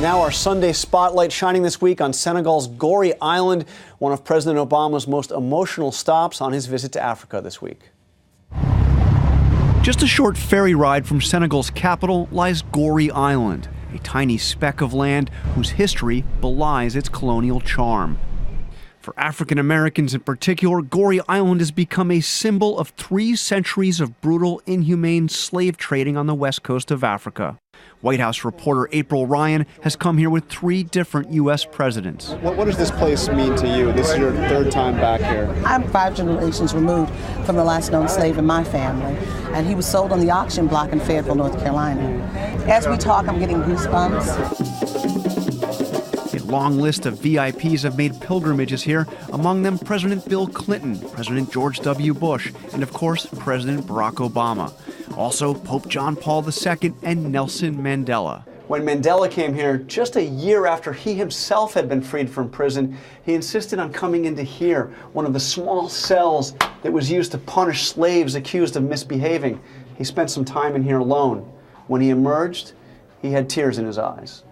Now our Sunday spotlight shining this week on Senegal's Goree Island, one of President Obama's most emotional stops on his visit to Africa this week. Just a short ferry ride from Senegal's capital lies Goree Island, a tiny speck of land whose history belies its colonial charm. For African Americans in particular, Goree Island has become a symbol of 3 centuries of brutal, inhumane slave trading on the west coast of Africa. White House reporter April Ryan has come here with 3 different U.S. presidents. What does this place mean to you? This is your 3rd time back here. I'm 5 generations removed from the last known slave in my family, and he was sold on the auction block in Fayetteville, North Carolina. As we talk, I'm getting goosebumps. A long list of VIPs have made pilgrimages here, among them President Bill Clinton, President George W. Bush, and of course, President Barack Obama. Also, Pope John Paul II and Nelson Mandela. When Mandela came here, just a year after he himself had been freed from prison, he insisted on coming into here, one of the small cells that was used to punish slaves accused of misbehaving. He spent some time in here alone. When he emerged, he had tears in his eyes.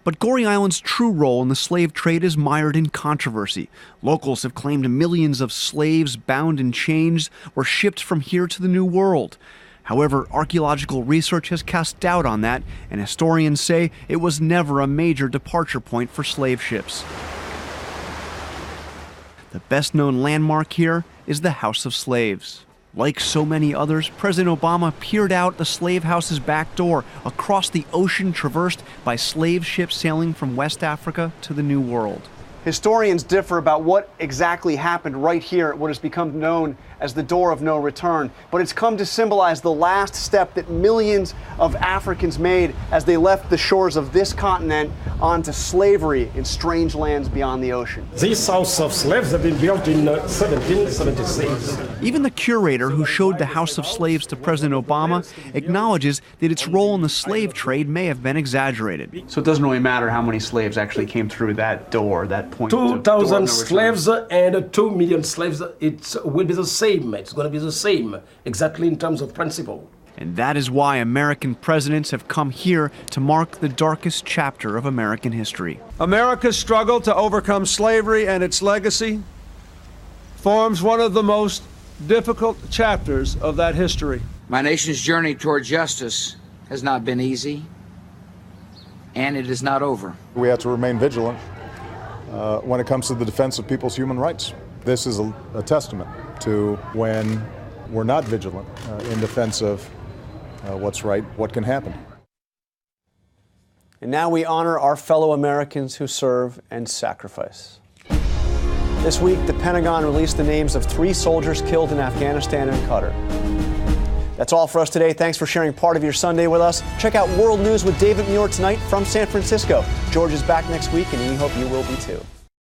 But Goree Island's true role in the slave trade is mired in controversy. Locals have claimed millions of slaves bound in chains were shipped from here to the New World. However, archaeological research has cast doubt on that, and historians say it was never a major departure point for slave ships. The best-known landmark here is the House of Slaves. Like so many others, President Obama peered out the slave house's back door across the ocean traversed by slave ships sailing from West Africa to the New World. Historians differ about what exactly happened right here at what has become known as the Door of No Return, but it's come to symbolize the last step that millions of Africans made as they left the shores of this continent onto slavery in strange lands beyond the ocean. These House of Slaves have been built in 1776. Even the curator who showed the House of Slaves to President Obama acknowledges that its role in the slave trade may have been exaggerated. So it doesn't really matter how many slaves actually came through that door, that point. 2,000 slaves and 2 million slaves, it will be the same. It's going to be the same, exactly in terms of principle. And that is why American presidents have come here to mark the darkest chapter of American history. America's struggle to overcome slavery and its legacy forms one of the most difficult chapters of that history. My nation's journey toward justice has not been easy, and it is not over. We have to remain vigilant when it comes to the defense of people's human rights. This is a testament to when we're not vigilant in defense of what's right, what can happen. And now we honor our fellow Americans who serve and sacrifice. This week, the Pentagon released the names of 3 soldiers killed in Afghanistan and Qatar. That's all for us today. Thanks for sharing part of your Sunday with us. Check out World News with David Muir tonight from San Francisco. George is back next week, and we hope you will be too.